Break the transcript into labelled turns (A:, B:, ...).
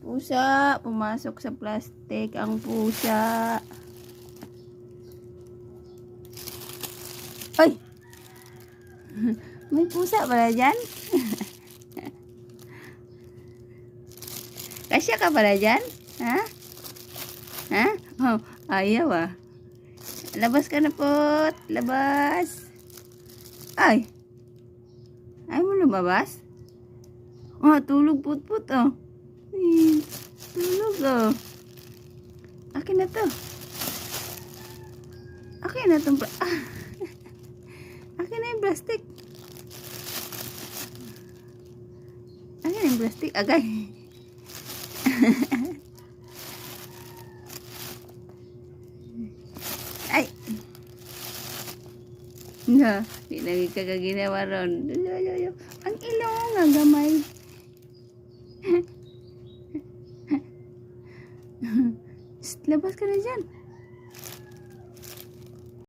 A: Pusa, pumasok sa plastic ang pusa. Ay! May pusa pala dyan? Kasya ka pala dyan? Ha? Ha? Oh, ayaw ah. Labas ka na po. Labas. Ay. Ayaw mo lumabas? Oh, tulog put-put oh. Tulog oh. Akin na to. Akin na itong akin na yung plastic. Akin na yung plastic. Agay. Ay. Nga. Di lagi ka ginawa ron. Ang ilong. Ang gamay. Labas ka na dyan.